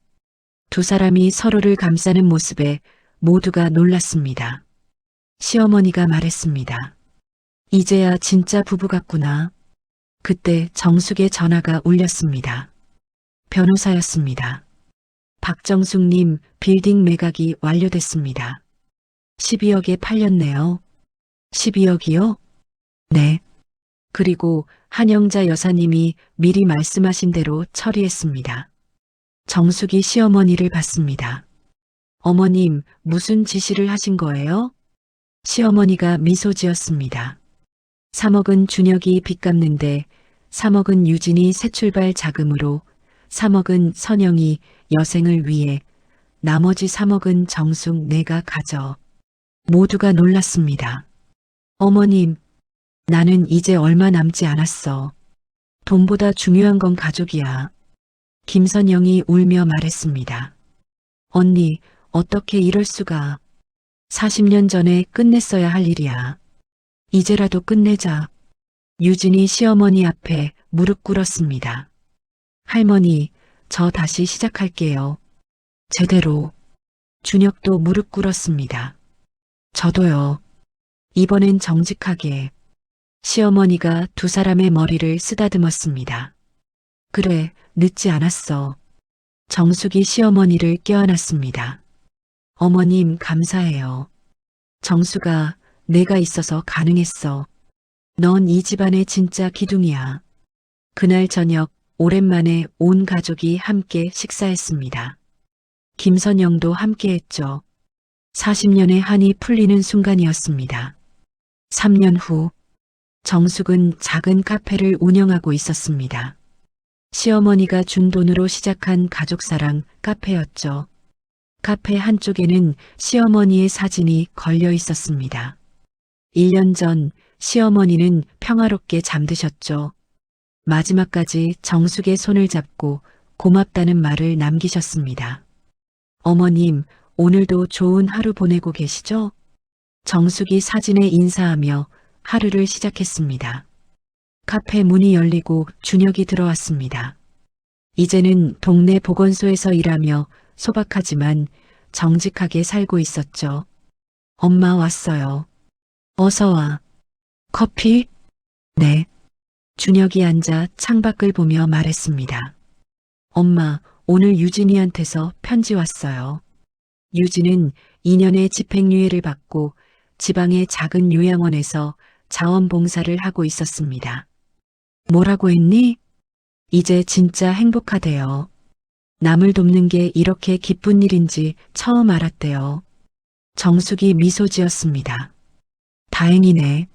두 사람이 서로를 감싸는 모습에 모두가 놀랐습니다. 시어머니가 말했습니다. 이제야 진짜 부부 같구나. 그때 정숙의 전화가 울렸습니다. 변호사였습니다. 박정숙님, 빌딩 매각이 완료됐습니다. 12억에 팔렸네요. 12억이요? 네. 그리고 한영자 여사님이 미리 말씀하신 대로 처리했습니다. 정숙이 시어머니를 봤습니다. 어머님, 무슨 지시를 하신 거예요? 시어머니가 미소 지었습니다. 3억은 준혁이 빚 갚는데 3억은 유진이 새 출발 자금으로 3억은 선영이 여생을 위해 나머지 3억은 정숙 내가 가져. 모두가 놀랐습니다. 어머님, 나는 이제 얼마 남지 않았어. 돈보다 중요한 건 가족이야. 김선영이 울며 말했습니다. 언니, 어떻게 이럴 수가. 40년 전에 끝냈어야 할 일이야. 이제라도 끝내자. 유진이 시어머니 앞에 무릎 꿇었습니다. 할머니, 저 다시 시작할게요. 제대로. 준혁도 무릎 꿇었습니다. 저도요. 이번엔 정직하게. 시어머니가 두 사람의 머리를 쓰다듬었습니다. 그래, 늦지 않았어. 정숙이 시어머니를 껴안았습니다. 어머님, 감사해요. 정수가, 내가 있어서 가능했어. 넌 이 집안의 진짜 기둥이야. 그날 저녁 오랜만에 온 가족이 함께 식사했습니다. 김선영도 함께했죠. 40년의 한이 풀리는 순간이었습니다. 3년 후 정숙은 작은 카페를 운영하고 있었습니다. 시어머니가 준 돈으로 시작한 가족사랑 카페였죠. 카페 한쪽에는 시어머니의 사진이 걸려 있었습니다. 1년 전 시어머니는 평화롭게 잠드셨죠. 마지막까지 정숙의 손을 잡고 고맙다는 말을 남기셨습니다. 어머님, 오늘도 좋은 하루 보내고 계시죠? 정숙이 사진에 인사하며 하루를 시작했습니다. 카페 문이 열리고 준혁이 들어왔습니다. 이제는 동네 보건소에서 일하며 소박하지만 정직하게 살고 있었죠. 엄마 왔어요. 어서 와. 커피? 네. 준혁이 앉아 창밖을 보며 말했습니다. 엄마, 오늘 유진이한테서 편지 왔어요. 유진은 2년의 집행유예를 받고 지방의 작은 요양원에서 자원봉사를 하고 있었습니다. 뭐라고 했니? 이제 진짜 행복하대요. 남을 돕는 게 이렇게 기쁜 일인지 처음 알았대요. 정숙이 미소 지었습니다. 다행이네.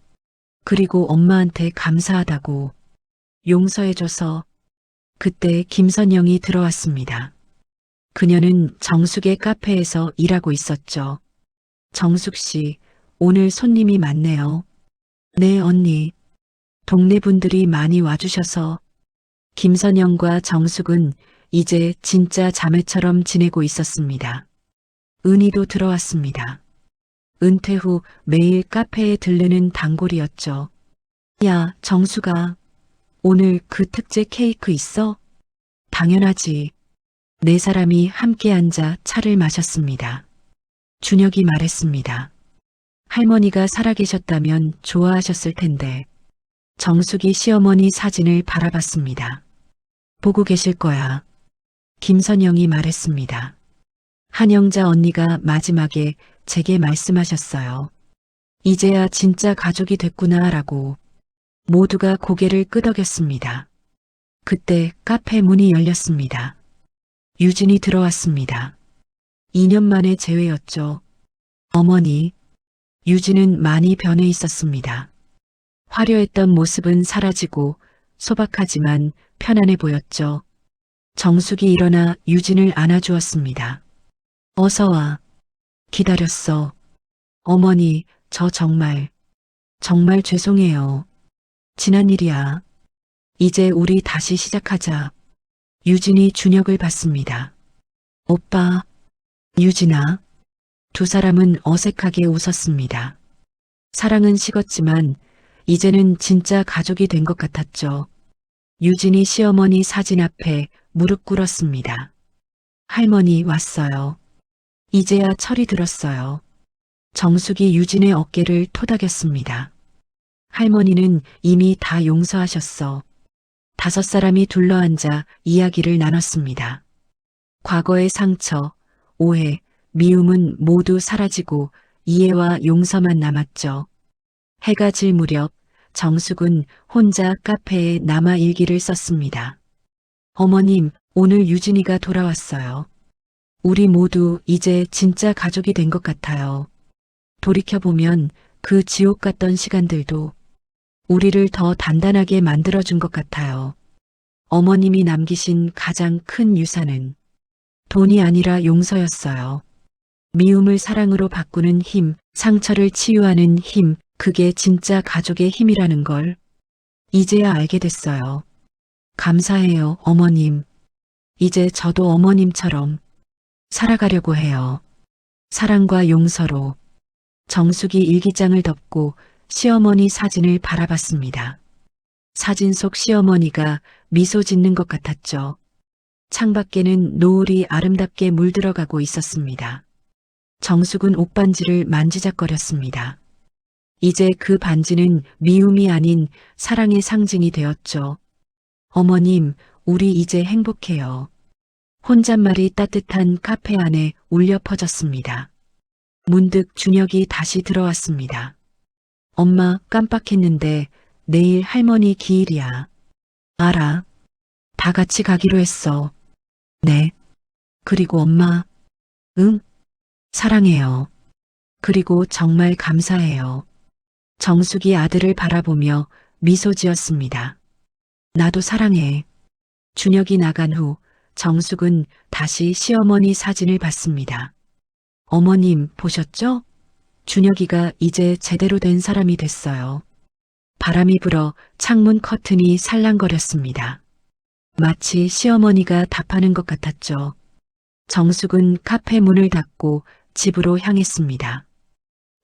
그리고 엄마한테 감사하다고. 용서해줘서. 그때 김선영이 들어왔습니다. 그녀는 정숙의 카페에서 일하고 있었죠. 정숙 씨, 오늘 손님이 많네요. 네, 언니. 동네 분들이 많이 와주셔서. 김선영과 정숙은 이제 진짜 자매처럼 지내고 있었습니다. 은희도 들어왔습니다. 은퇴 후 매일 카페에 들르는 단골이었죠. 야, 정숙아. 오늘 그 특제 케이크 있어? 당연하지. 네 사람이 함께 앉아 차를 마셨습니다. 준혁이 말했습니다. 할머니가 살아계셨다면 좋아하셨을 텐데. 정숙이 시어머니 사진을 바라봤습니다. 보고 계실 거야. 김선영이 말했습니다. 한영자 언니가 마지막에 제게 말씀하셨어요. 이제야 진짜 가족이 됐구나라고. 모두가 고개를 끄덕였습니다. 그때 카페 문이 열렸습니다. 유진이 들어왔습니다. 2년 만에 재회였죠. 어머니, 유진은 많이 변해 있었습니다. 화려했던 모습은 사라지고 소박하지만 편안해 보였죠. 정숙이 일어나 유진을 안아주었습니다. 어서 와. 기다렸어. 어머니, 저 정말 죄송해요. 지난 일이야. 이제 우리 다시 시작하자. 유진이 준혁을 봤습니다. 오빠, 유진아. 두 사람은 어색하게 웃었습니다. 사랑은 식었지만 이제는 진짜 가족이 된 것 같았죠. 유진이 시어머니 사진 앞에 무릎 꿇었습니다. 할머니 왔어요. 이제야 철이 들었어요. 정숙이 유진의 어깨를 토닥였습니다. 할머니는 이미 다 용서하셨어. 5사람이 둘러앉아 이야기를 나눴습니다. 과거의 상처, 오해, 미움은 모두 사라지고 이해와 용서만 남았죠. 해가 질 무렵 정숙은 혼자 카페에 남아 일기를 썼습니다. 어머님, 오늘 유진이가 돌아왔어요. 우리 모두 이제 진짜 가족이 된 것 같아요. 돌이켜보면 그 지옥 같던 시간들도 우리를 더 단단하게 만들어준 것 같아요. 어머님이 남기신 가장 큰 유산은 돈이 아니라 용서였어요. 미움을 사랑으로 바꾸는 힘, 상처를 치유하는 힘, 그게 진짜 가족의 힘이라는 걸 이제야 알게 됐어요. 감사해요, 어머님. 이제 저도 어머님처럼 살아가려고 해요. 사랑과 용서로. 정숙이 일기장을 덮고 시어머니 사진을 바라봤습니다. 사진 속 시어머니가 미소 짓는 것 같았죠. 창밖에는 노을이 아름답게 물들어가고 있었습니다. 정숙은 옷반지를 만지작거렸습니다. 이제 그 반지는 미움이 아닌 사랑의 상징이 되었죠. 어머님, 우리 이제 행복해요. 혼잣말이 따뜻한 카페 안에 울려 퍼졌습니다. 문득 준혁이 다시 들어왔습니다. 엄마, 깜빡했는데 내일 할머니 기일이야. 알아. 다 같이 가기로 했어. 네. 그리고 엄마. 응? 사랑해요. 그리고 정말 감사해요. 정숙이 아들을 바라보며 미소 지었습니다. 나도 사랑해. 준혁이 나간 후 정숙은 다시 시어머니 사진을 봤습니다. 어머님 보셨죠? 준혁이가 이제 제대로 된 사람이 됐어요. 바람이 불어 창문 커튼이 살랑거렸습니다. 마치 시어머니가 답하는 것 같았죠. 정숙은 카페 문을 닫고 집으로 향했습니다.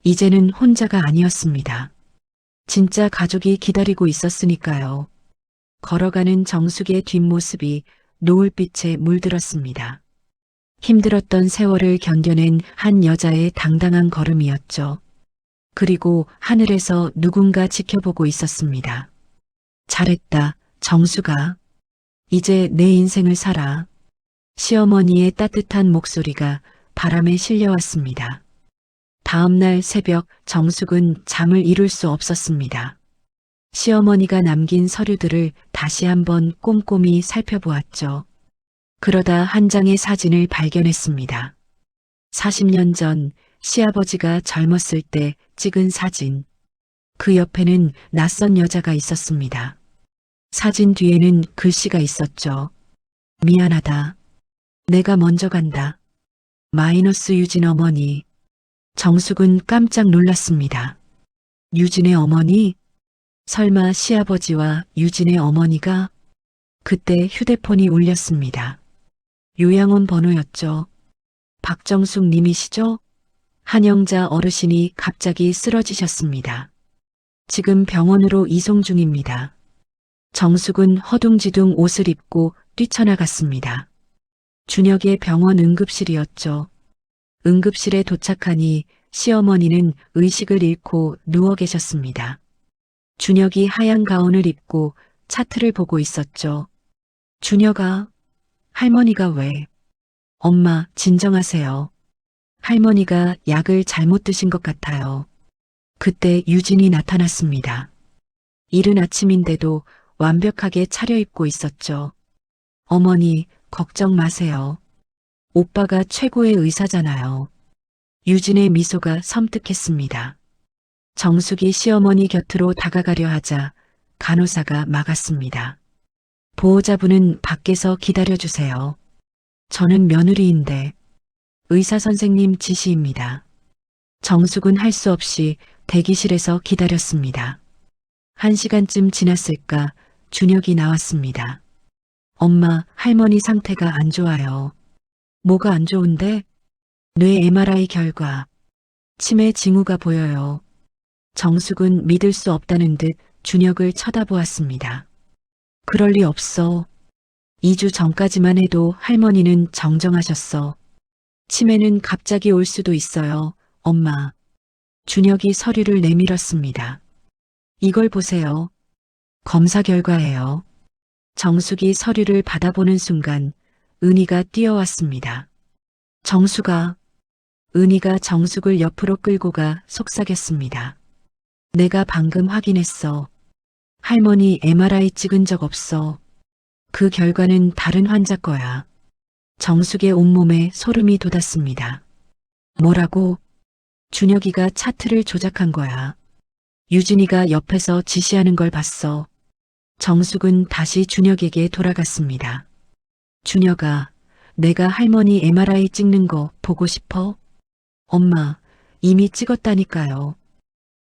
이제는 혼자가 아니었습니다. 진짜 가족이 기다리고 있었으니까요. 걸어가는 정숙의 뒷모습이 노을빛에 물들었습니다. 힘들었던 세월을 견뎌낸 한 여자의 당당한 걸음이었죠. 그리고 하늘에서 누군가 지켜보고 있었습니다. 잘했다, 정숙아. 이제 내 인생을 살아. 시어머니의 따뜻한 목소리가 바람에 실려왔습니다. 다음 날 새벽 정숙은 잠을 이룰 수 없었습니다. 시어머니가 남긴 서류들을 다시 한번 꼼꼼히 살펴보았죠. 그러다 한 장의 사진을 발견했습니다. 40년 전 시아버지가 젊었을 때 찍은 사진. 그 옆에는 낯선 여자가 있었습니다. 사진 뒤에는 글씨가 있었죠. 미안하다. 내가 먼저 간다. 마이너스 유진 어머니. 정숙은 깜짝 놀랐습니다. 유진의 어머니? 설마 시아버지와 유진의 어머니가? 그때 휴대폰이 울렸습니다. 요양원 번호였죠. 박정숙 님이시죠? 한영자 어르신이 갑자기 쓰러지셨습니다. 지금 병원으로 이송 중입니다. 정숙은 허둥지둥 옷을 입고 뛰쳐나갔습니다. 준혁의 병원 응급실이었죠. 응급실에 도착하니 시어머니는 의식을 잃고 누워 계셨습니다. 준혁이 하얀 가운을 입고 차트를 보고 있었죠. 준혁아, 할머니가 왜? 엄마, 진정하세요. 할머니가 약을 잘못 드신 것 같아요. 그때 유진이 나타났습니다. 이른 아침인데도 완벽하게 차려입고 있었죠. 어머니, 걱정 마세요. 오빠가 최고의 의사잖아요. 유진의 미소가 섬뜩했습니다. 정숙이 시어머니 곁으로 다가가려 하자 간호사가 막았습니다. 보호자분은 밖에서 기다려주세요. 저는 며느리인데 의사 선생님 지시입니다. 정숙은 할 수 없이 대기실에서 기다렸습니다. 1시간쯤 지났을까 준혁이 나왔습니다. 엄마, 할머니 상태가 안 좋아요. 뭐가 안 좋은데? 뇌 MRI 결과. 치매 징후가 보여요. 정숙은 믿을 수 없다는 듯 준혁을 쳐다보았습니다. 그럴 리 없어. 2주 전까지만 해도 할머니는 정정하셨어. 치매는 갑자기 올 수도 있어요, 엄마. 준혁이 서류를 내밀었습니다. 이걸 보세요. 검사 결과예요. 정숙이 서류를 받아보는 순간 은희가 뛰어왔습니다. 정숙아. 은희가 정숙을 옆으로 끌고 가 속삭였습니다. 내가 방금 확인했어. 할머니 MRI 찍은 적 없어. 그 결과는 다른 환자 거야. 정숙의 온몸에 소름이 돋았습니다. 뭐라고? 준혁이가 차트를 조작한 거야. 유진이가 옆에서 지시하는 걸 봤어. 정숙은 다시 준혁에게 돌아갔습니다. 준혁아, 내가 할머니 MRI 찍는 거 보고 싶어? 엄마, 이미 찍었다니까요.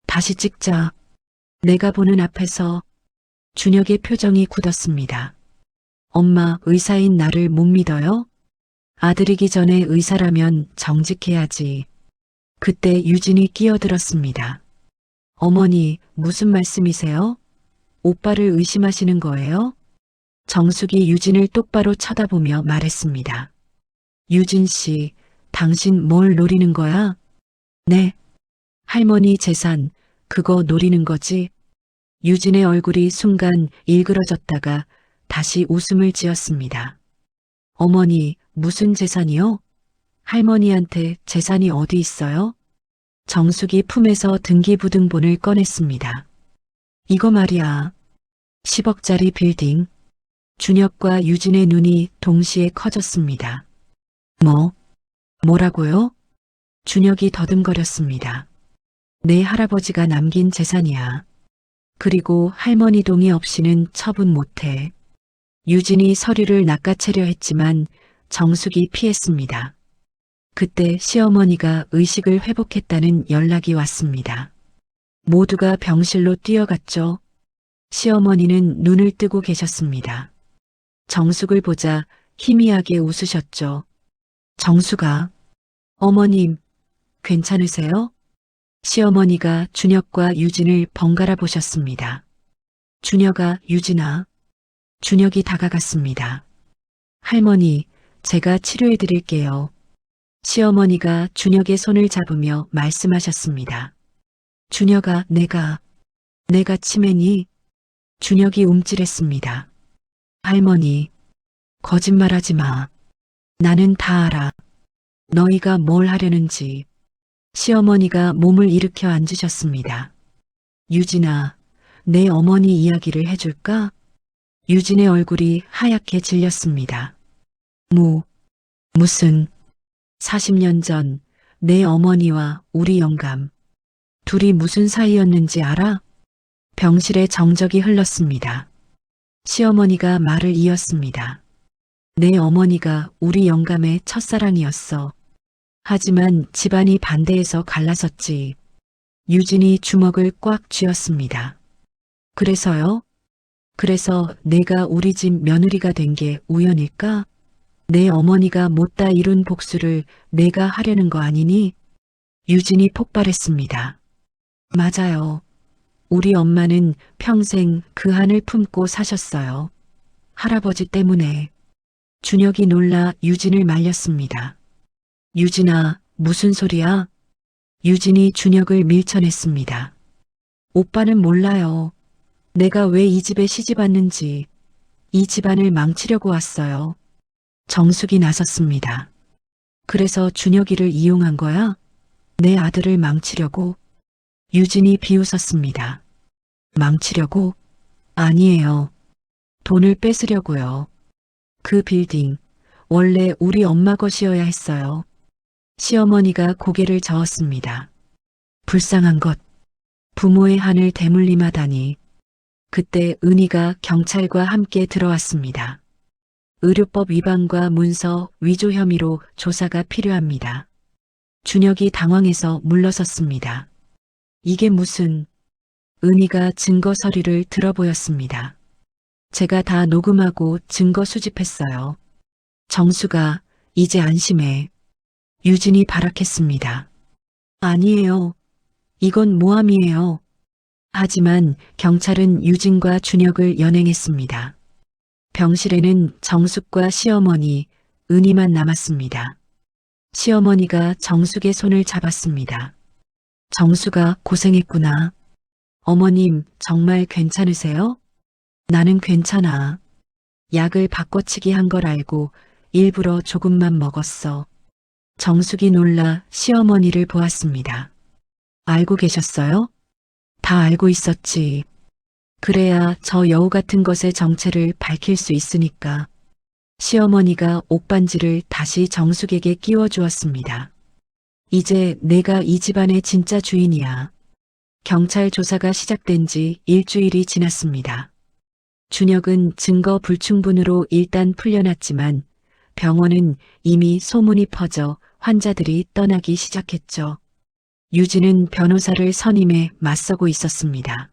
다시 찍자. 내가 보는 앞에서. 준혁의 표정이 굳었습니다. 엄마, 의사인 나를 못 믿어요? 아들이기 전에 의사라면 정직해야지. 그때 유진이 끼어들었습니다. 어머니, 무슨 말씀이세요? 오빠를 의심하시는 거예요? 정숙이 유진을 똑바로 쳐다보며 말했습니다. 유진 씨, 당신 뭘 노리는 거야? 네. 할머니 재산, 그거 노리는 거지? 유진의 얼굴이 순간 일그러졌다가 다시 웃음을 지었습니다. 어머니, 무슨 재산이요? 할머니한테 재산이 어디 있어요? 정숙이 품에서 등기부등본을 꺼냈습니다. 이거 말이야. 10억짜리 빌딩. 준혁과 유진의 눈이 동시에 커졌습니다. 뭐라고요? 준혁이 더듬거렸습니다. 내 할아버지가 남긴 재산이야. 그리고 할머니 동의 없이는 처분 못해. 유진이 서류를 낚아채려 했지만 정숙이 피했습니다. 그때 시어머니가 의식을 회복했다는 연락이 왔습니다. 모두가 병실로 뛰어갔죠. 시어머니는 눈을 뜨고 계셨습니다. 정숙을 보자 희미하게 웃으셨죠. 정숙아, 어머님, 괜찮으세요? 시어머니가 준혁과 유진을 번갈아 보셨습니다. 준혁아, 유진아. 준혁이 다가갔습니다. 할머니, 제가 치료해 드릴게요. 시어머니가 준혁의 손을 잡으며 말씀하셨습니다. 준혁아, 내가 치매니? 준혁이 움찔했습니다. 할머니, 거짓말하지 마. 나는 다 알아. 너희가 뭘 하려는지. 시어머니가 몸을 일으켜 앉으셨습니다. 유진아, 내 어머니 이야기를 해줄까? 유진의 얼굴이 하얗게 질렸습니다. 무슨, 40년 전 내 어머니와 우리 영감, 둘이 무슨 사이였는지 알아? 병실에 정적이 흘렀습니다. 시어머니가 말을 이었습니다. 내 어머니가 우리 영감의 첫사랑이었어. 하지만 집안이 반대해서 갈라섰지. 유진이 주먹을 꽉 쥐었습니다. 그래서요? 그래서 내가 우리 집 며느리가 된 게 우연일까? 내 어머니가 못다 이룬 복수를 내가 하려는 거 아니니? 유진이 폭발했습니다. 맞아요. 우리 엄마는 평생 그 한을 품고 사셨어요. 할아버지 때문에. 준혁이 놀라 유진을 말렸습니다. 유진아, 무슨 소리야? 유진이 준혁을 밀쳐냈습니다. 오빠는 몰라요. 내가 왜 이 집에 시집 왔는지. 이 집안을 망치려고 왔어요. 정숙이 나섰습니다. 그래서 준혁이를 이용한 거야? 내 아들을 망치려고? 유진이 비웃었습니다. 망치려고? 아니에요. 돈을 뺏으려고요. 그 빌딩, 원래 우리 엄마 것이어야 했어요. 시어머니가 고개를 저었습니다. 불쌍한 것. 부모의 한을 대물림하다니. 그때 은희가 경찰과 함께 들어왔습니다. 의료법 위반과 문서 위조 혐의로 조사가 필요합니다. 준혁이 당황해서 물러섰습니다. 이게 무슨... 은희가 증거 서류를 들어보였습니다. 제가 다 녹음하고 증거 수집했어요. 정수가 이제 안심해. 유진이 발악했습니다. 아니에요. 이건 모함이에요. 하지만 경찰은 유진과 준혁을 연행했습니다. 병실에는 정숙과 시어머니, 은희만 남았습니다. 시어머니가 정숙의 손을 잡았습니다. 정숙아, 고생했구나. 어머님, 정말 괜찮으세요? 나는 괜찮아. 약을 바꿔치기 한 걸 알고 일부러 조금만 먹었어. 정숙이 놀라 시어머니를 보았습니다. 알고 계셨어요? 다 알고 있었지. 그래야 저 여우 같은 것의 정체를 밝힐 수 있으니까. 시어머니가 옷반지를 다시 정숙에게 끼워주었습니다. 이제 내가 이 집안의 진짜 주인이야. 경찰 조사가 시작된 지 일주일이 지났습니다. 준혁은 증거 불충분으로 일단 풀려났지만 병원은 이미 소문이 퍼져 환자들이 떠나기 시작했죠. 유진은 변호사를 선임해 맞서고 있었습니다.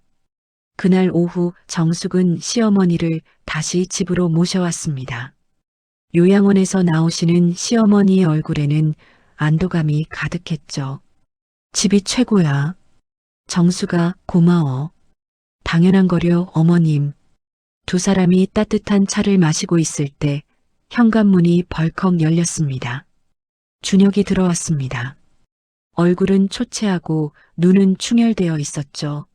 그날 오후 정숙은 시어머니를 다시 집으로 모셔왔습니다. 요양원에서 나오시는 시어머니의 얼굴에는 안도감이 가득했죠. 집이 최고야. 정수가 고마워. 당연한 거려 어머님. 두 사람이 따뜻한 차를 마시고 있을 때 현관문이 벌컥 열렸습니다. 준혁이 들어왔습니다. 얼굴은 초췌하고 눈은 충혈되어 있었죠.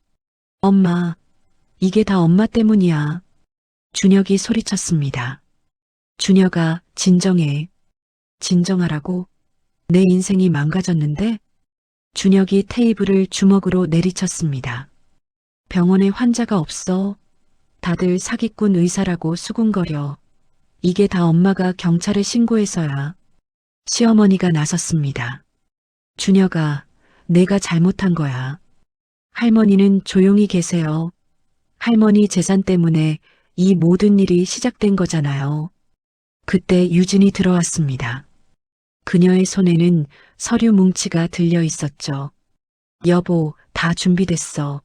엄마, 이게 다 엄마 때문이야. 준혁이 소리쳤습니다. 준혁아, 진정해. 진정하라고? 내 인생이 망가졌는데? 준혁이 테이블을 주먹으로 내리쳤습니다. 병원에 환자가 없어. 다들 사기꾼 의사라고 수군거려. 이게 다 엄마가 경찰에 신고해서야. 시어머니가 나섰습니다. 준혁아, 내가 잘못한 거야. 할머니는 조용히 계세요. 할머니 재산 때문에 이 모든 일이 시작된 거잖아요. 그때 유진이 들어왔습니다. 그녀의 손에는 서류 뭉치가 들려 있었죠. 여보, 다 준비됐어.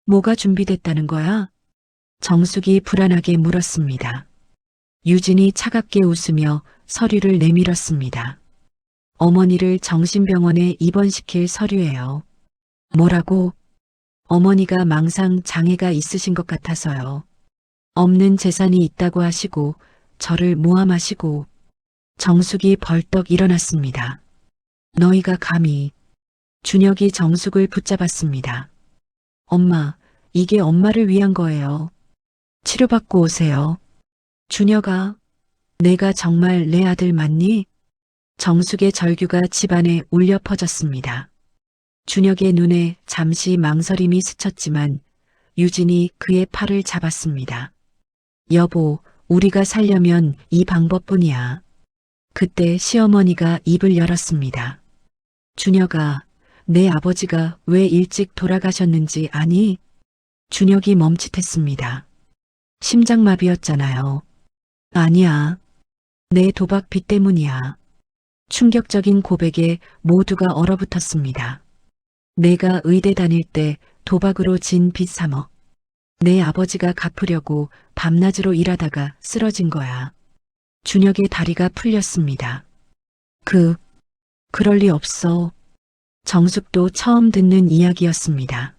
뭐가 준비됐다는 거야? 정숙이 불안하게 물었습니다. 유진이 차갑게 웃으며 서류를 내밀었습니다. 어머니를 정신병원에 입원시킬 서류예요. 뭐라고? 어머니가 망상 장애가 있으신 것 같아서요. 없는 재산이 있다고 하시고 저를 모함하시고. 정숙이 벌떡 일어났습니다. 너희가 감히. 준혁이 정숙을 붙잡았습니다. 엄마, 이게 엄마를 위한 거예요. 치료받고 오세요. 준혁아, 내가 정말 내 아들 맞니? 정숙의 절규가 집안에 울려 퍼졌습니다. 준혁의 눈에 잠시 망설임이 스쳤지만 유진이 그의 팔을 잡았습니다. 여보, 우리가 살려면 이 방법뿐이야. 그때 시어머니가 입을 열었습니다. 준혁아, 내 아버지가 왜 일찍 돌아가셨는지 아니? 준혁이 멈칫했습니다. 심장마비였잖아요. 아니야. 내 도박 빚 때문이야. 충격적인 고백에 모두가 얼어붙었습니다. 내가 의대 다닐 때 도박으로 진 빚 3억. 내 아버지가 갚으려고 밤낮으로 일하다가 쓰러진 거야. 준혁의 다리가 풀렸습니다. 그럴 리 없어. 정숙도 처음 듣는 이야기였습니다.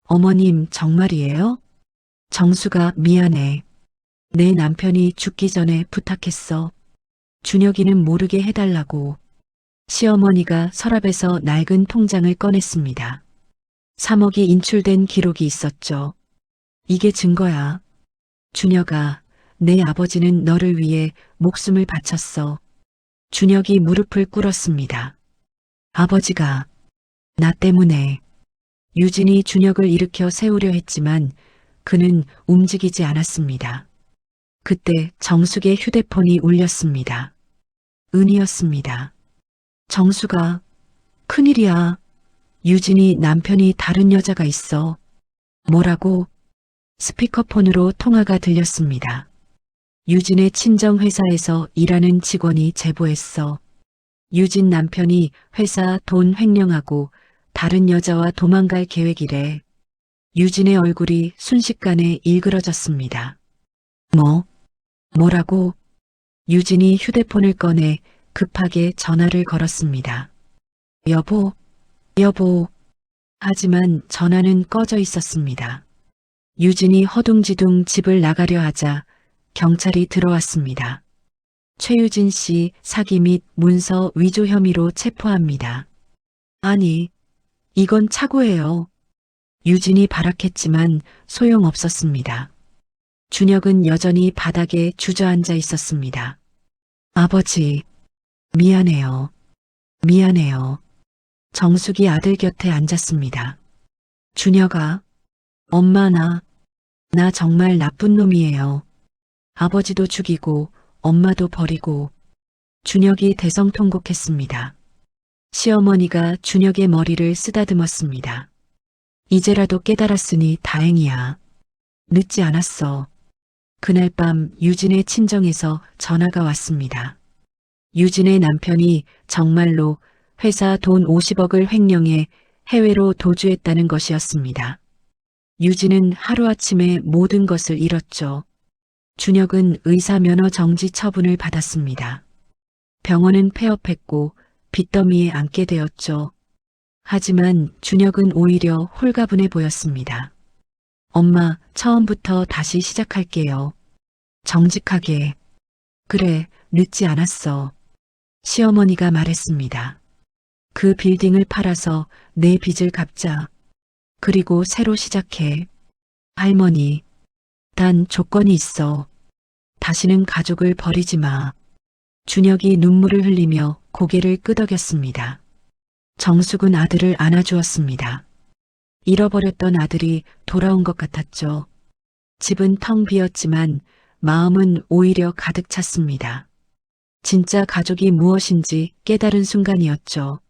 어머님, 정말이에요? 정수가 미안해. 내 남편이 죽기 전에 부탁했어. 준혁이는 모르게 해달라고. 시어머니가 서랍에서 낡은 통장을 꺼냈습니다. 3억이 인출된 기록이 있었죠. 이게 증거야. 준혁아, 내 아버지는 너를 위해 목숨을 바쳤어. 준혁이 무릎을 꿇었습니다. 아버지가 나 때문에. 유진이 준혁을 일으켜 세우려 했지만 그는 움직이지 않았습니다. 그때 정숙의 휴대폰이 울렸습니다. 은이었습니다. 정숙아, 큰일이야. 유진이 남편이 다른 여자가 있어. 뭐라고? 스피커폰으로 통화가 들렸습니다. 유진의 친정회사에서 일하는 직원이 제보했어. 유진 남편이 회사 돈 횡령하고 다른 여자와 도망갈 계획이래. 유진의 얼굴이 순식간에 일그러졌습니다. 뭐라고? 유진이 휴대폰을 꺼내 급하게 전화를 걸었습니다. 여보. 하지만 전화는 꺼져 있었습니다. 유진이 허둥지둥 집을 나가려 하자 경찰이 들어왔습니다. 최유진 씨 사기 및 문서 위조 혐의로 체포합니다. 아니, 이건 착오예요. 유진이 발악했지만 소용없었습니다. 준혁은 여전히 바닥에 주저앉아 있었습니다. 아버지, 미안해요. 정숙이 아들 곁에 앉았습니다. 준혁아, 엄마 나 정말 나쁜 놈이에요. 아버지도 죽이고 엄마도 버리고. 준혁이 대성통곡했습니다. 시어머니가 준혁의 머리를 쓰다듬었습니다. 이제라도 깨달았으니 다행이야. 늦지 않았어. 그날 밤 유진의 친정에서 전화가 왔습니다. 유진의 남편이 정말로 회사 돈 50억을 횡령해 해외로 도주했다는 것이었습니다. 유진은 하루아침에 모든 것을 잃었죠. 준혁은 의사 면허 정지 처분을 받았습니다. 병원은 폐업했고 빚더미에 앉게 되었죠. 하지만 준혁은 오히려 홀가분해 보였습니다. 엄마, 처음부터 다시 시작할게요. 정직하게. 그래, 늦지 않았어. 시어머니가 말했습니다. 그 빌딩을 팔아서 내 빚을 갚자. 그리고 새로 시작해. 할머니, 단 조건이 있어. 다시는 가족을 버리지 마. 준혁이 눈물을 흘리며 고개를 끄덕였습니다. 정숙은 아들을 안아주었습니다. 잃어버렸던 아들이 돌아온 것 같았죠. 집은 텅 비었지만 마음은 오히려 가득 찼습니다. 진짜 가족이 무엇인지 깨달은 순간이었죠.